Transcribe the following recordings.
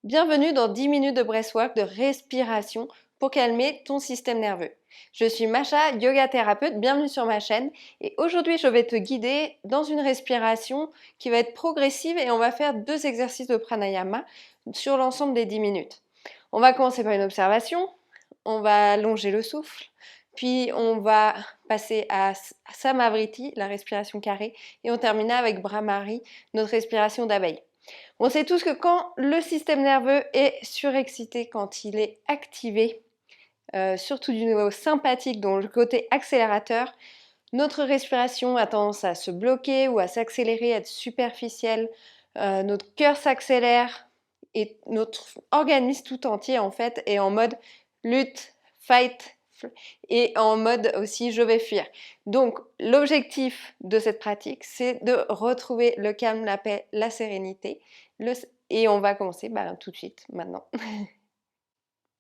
Bienvenue dans 10 minutes de breathwork, de respiration pour calmer ton système nerveux. Je suis Masha, yoga thérapeute, bienvenue sur ma chaîne et aujourd'hui je vais te guider dans une respiration qui va être progressive et on va faire 2 exercices de pranayama sur l'ensemble des 10 minutes. On va commencer par une observation, on va allonger le souffle, puis on va passer à Samavriti, la respiration carrée, et on terminera avec Bhramari, notre respiration d'abeille. On sait tous que quand le système nerveux est surexcité, quand il est activé, surtout du niveau sympathique, dont le côté accélérateur, notre respiration a tendance à se bloquer ou à s'accélérer, à être superficielle, notre cœur s'accélère et notre organisme tout entier en fait est en mode lutte, fight et en mode aussi je vais fuir. Donc l'objectif de cette pratique c'est de retrouver le calme, la paix, la sérénité et on va commencer tout de suite maintenant.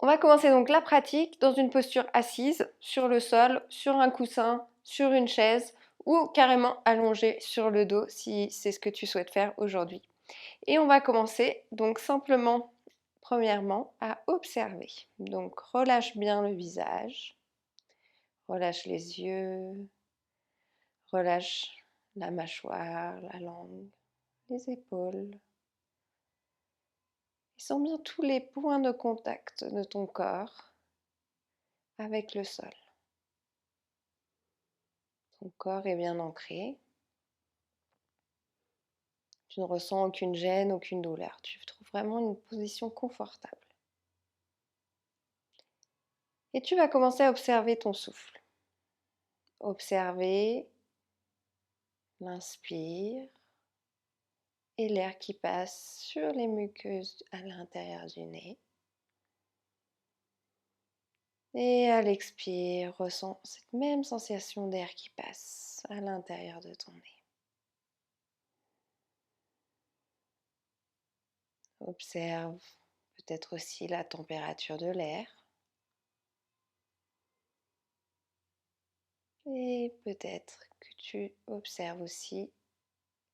On va commencer donc la pratique dans une posture assise, sur le sol, sur un coussin, sur une chaise ou carrément allongé sur le dos si c'est ce que tu souhaites faire aujourd'hui. Et on va commencer donc simplement, premièrement, à observer. Donc relâche bien le visage, relâche les yeux, relâche la mâchoire, la langue, les épaules. Et sens bien tous les points de contact de ton corps avec le sol. Ton corps est bien ancré. Tu ne ressens aucune gêne, aucune douleur. Tu trouves vraiment une position confortable. Et tu vas commencer à observer ton souffle. Observer l'inspire et l'air qui passe sur les muqueuses à l'intérieur du nez. Et à l'expire, ressens cette même sensation d'air qui passe à l'intérieur de ton nez. Observe peut-être aussi la température de l'air. Et peut-être que tu observes aussi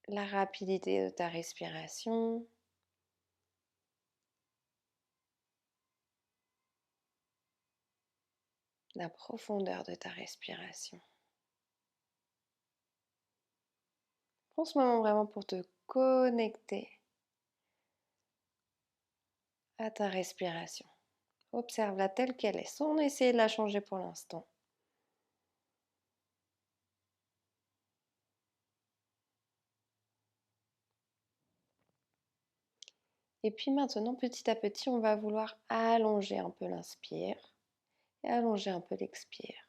la rapidité de ta respiration. La profondeur de ta respiration. Prends ce moment vraiment pour te connecter à ta respiration. Observe-la telle qu'elle est, sans essayer de la changer pour l'instant. Et puis maintenant, petit à petit, on va vouloir allonger un peu l'inspire et allonger un peu l'expire.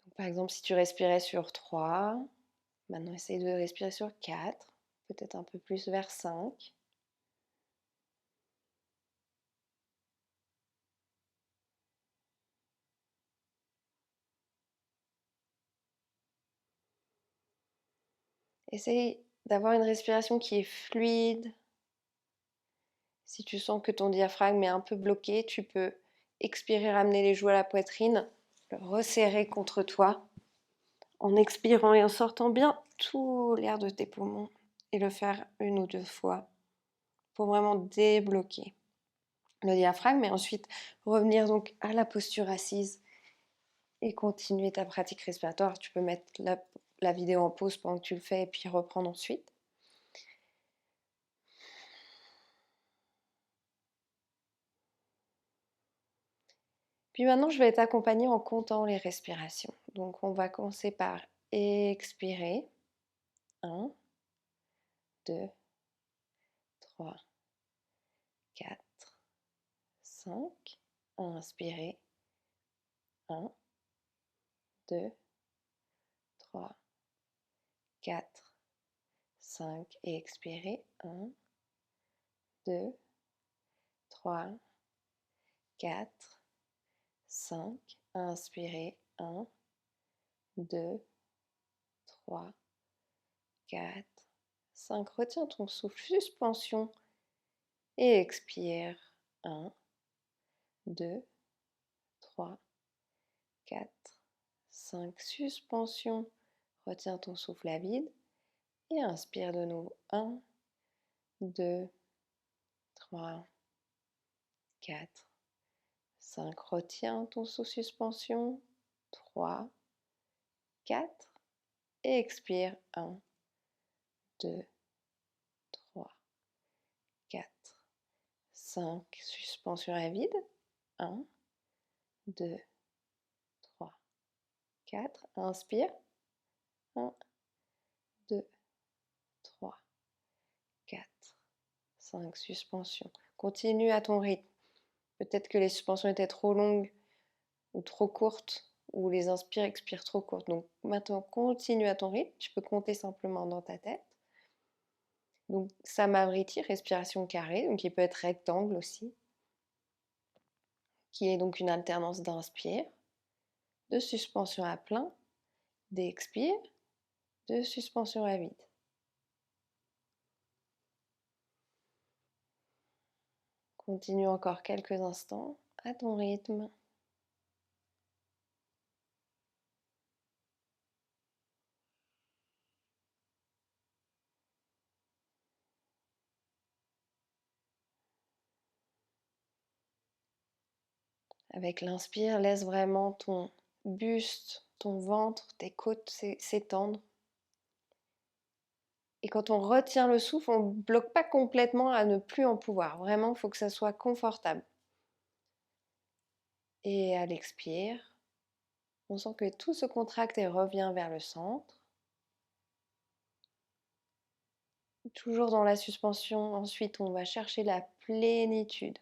Donc, par exemple, si tu respirais sur 3, maintenant essaye de respirer sur 4, peut-être un peu plus vers 5. Essaye d'avoir une respiration qui est fluide. Si tu sens que ton diaphragme est un peu bloqué, tu peux expirer, ramener les joues à la poitrine, le resserrer contre toi, en expirant et en sortant bien tout l'air de tes poumons et le faire 1 ou 2 fois pour vraiment débloquer le diaphragme et ensuite revenir donc à la posture assise et continuer ta pratique respiratoire. Tu peux mettre la vidéo en pause pendant que tu le fais et puis reprendre ensuite. Puis maintenant, je vais t'accompagner en comptant les respirations. Donc, on va commencer par expirer. 1, 2, 3, 4, 5. Inspirez. 1, 2, 3, 4, 5. Et expirez. 1, 2, 3, 4, 5. Inspirez. 1, 2, 3, 4, 5. Retiens ton souffle. Suspension. Et expire. 1, 2, 3, 4, 5. Suspension. Retiens ton souffle à vide. Et inspire de nouveau. 1, 2, 3, 4, 5. Retiens ton sous suspension. 3, 4. Et expire. 1, 2, 3, 4, 5. Suspension à vide. 1, 2, 3, 4. Inspire. 1, 2, 3, 4, 5. Suspension. Continue à ton rythme. Peut-être que les suspensions étaient trop longues ou trop courtes, ou les inspires, expires trop courtes. Donc maintenant, continue à ton rythme. Tu peux compter simplement dans ta tête. Donc Samavriti, respiration carrée, donc il peut être rectangle aussi, qui est donc une alternance d'inspire, de suspension à plein, d'expire, de suspension à vide. Continue encore quelques instants à ton rythme. Avec l'inspire, laisse vraiment ton buste, ton ventre, tes côtes s'étendre. Et quand on retient le souffle, on ne bloque pas complètement à ne plus en pouvoir. Vraiment, il faut que ça soit confortable. Et à l'expire, on sent que tout se contracte et revient vers le centre. Toujours dans la suspension, ensuite on va chercher la plénitude.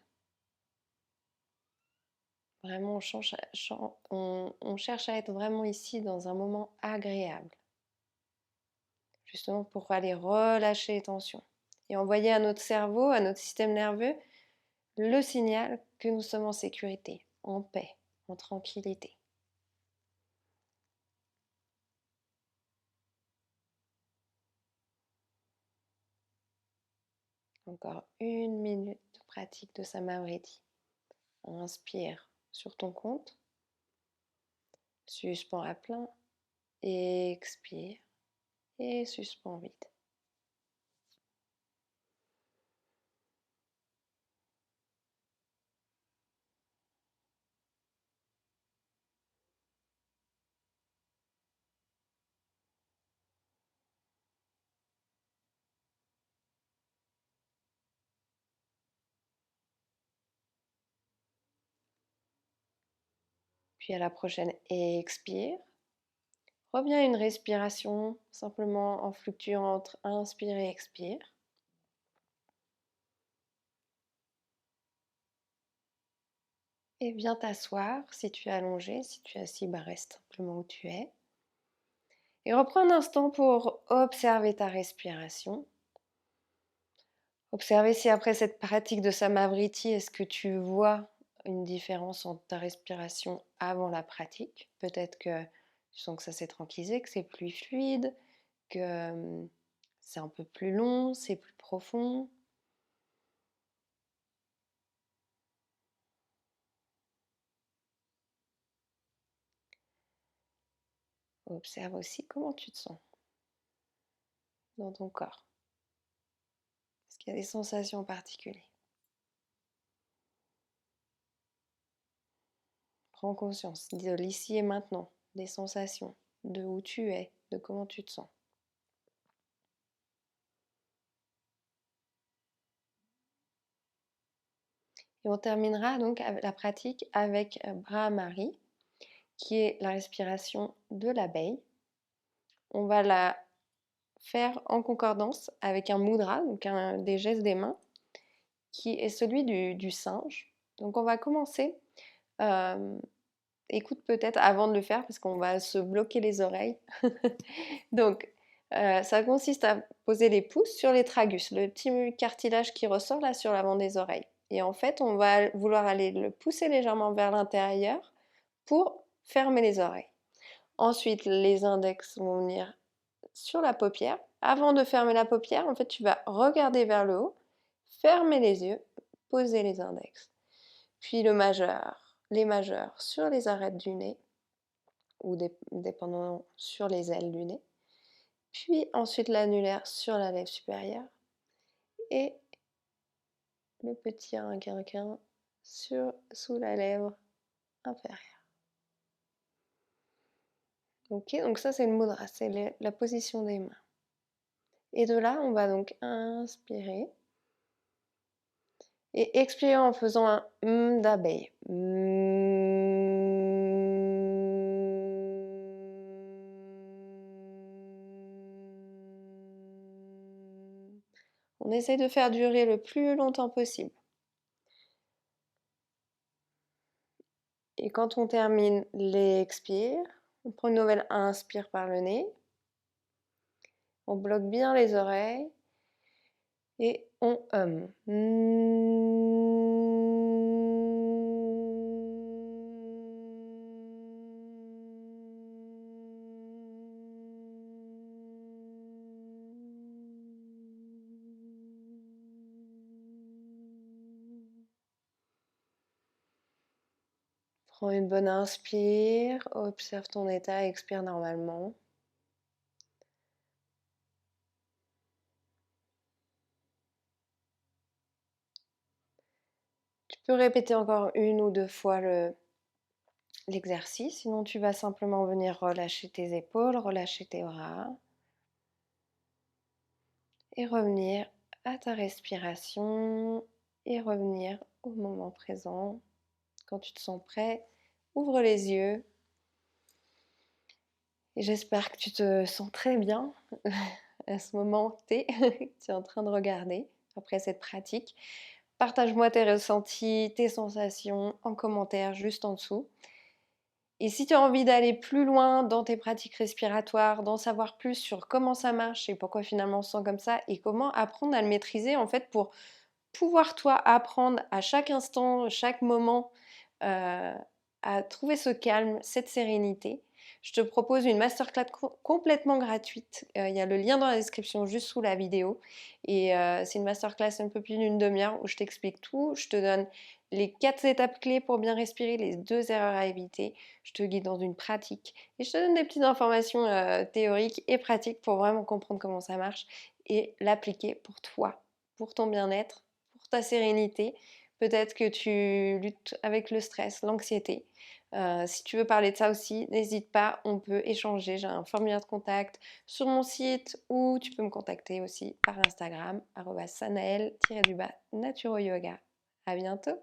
Vraiment, on cherche à être vraiment ici dans un moment agréable. Justement pour aller relâcher les tensions. Et envoyer à notre cerveau, à notre système nerveux, le signal que nous sommes en sécurité, en paix, en tranquillité. Encore 1 minute de pratique de Samavriti. Inspire sur ton compte. Suspends à plein. Expire. Et suspends vide. Puis à la prochaine, expire. Reviens à une respiration simplement en fluctuant entre inspire et expire. Et viens t'asseoir si tu es allongé, si tu es assis, reste simplement où tu es. Et reprends un instant pour observer ta respiration. Observer si après cette pratique de Samavriti, est-ce que tu vois une différence entre ta respiration avant la pratique. Peut-être que tu sens que ça s'est tranquillisé, que c'est plus fluide, que c'est un peu plus long, c'est plus profond. Observe aussi comment tu te sens dans ton corps. Est-ce qu'il y a des sensations particulières? Prends conscience de l'ici et maintenant, des sensations, de où tu es, de comment tu te sens. Et on terminera donc la pratique avec Brahmari, qui est la respiration de l'abeille. On va la faire en concordance avec un mudra, donc des gestes des mains, qui est celui du singe. Donc on va commencer. Écoute peut-être avant de le faire parce qu'on va se bloquer les oreilles. Donc ça consiste à poser les pouces sur les tragus, le petit cartilage qui ressort là sur l'avant des oreilles. Et en fait, on va vouloir aller le pousser légèrement vers l'intérieur pour fermer les oreilles. Ensuite, les index vont venir sur la paupière. Avant de fermer la paupière, en fait, tu vas regarder vers le haut, fermer les yeux, poser les index. Puis le majeur, les majeurs sur les arêtes du nez, ou dépendant sur les ailes du nez. puis ensuite l'annulaire sur la lèvre supérieure et le petit ring quinquin sous la lèvre inférieure. Ok, donc ça c'est le mudra, c'est la position des mains. Et de là, on va donc inspirer et expirer en faisant un d'abeille. On essaie de faire durer le plus longtemps possible. Et quand on termine l'expire, on prend une nouvelle inspire par le nez. On bloque bien les oreilles et on hum. Prends une bonne inspire, observe ton état, expire normalement. Tu peux répéter encore une ou deux fois l'exercice, sinon tu vas simplement venir relâcher tes épaules, relâcher tes bras et revenir à ta respiration et revenir au moment présent. Quand tu te sens prêt, ouvre les yeux et j'espère que tu te sens très bien à ce moment T que tu es en train de regarder après cette pratique. Partage-moi tes ressentis, tes sensations en commentaire juste en dessous. Et si tu as envie d'aller plus loin dans tes pratiques respiratoires, d'en savoir plus sur comment ça marche et pourquoi finalement on se sent comme ça et comment apprendre à le maîtriser en fait pour pouvoir toi apprendre à chaque instant, chaque moment à trouver ce calme, cette sérénité, je te propose une masterclass complètement gratuite. Il y a le lien dans la description juste sous la vidéo. Et c'est une masterclass un peu plus d'une demi-heure où je t'explique tout. Je te donne les 4 étapes clés pour bien respirer, les 2 erreurs à éviter. Je te guide dans une pratique. Et je te donne des petites informations théoriques et pratiques pour vraiment comprendre comment ça marche et l'appliquer pour toi, pour ton bien-être, pour ta sérénité. Peut-être que tu luttes avec le stress, l'anxiété. Si tu veux parler de ça aussi, n'hésite pas, on peut échanger. J'ai un formulaire de contact sur mon site ou tu peux me contacter aussi par Instagram, @sanael-naturoyoga. À bientôt!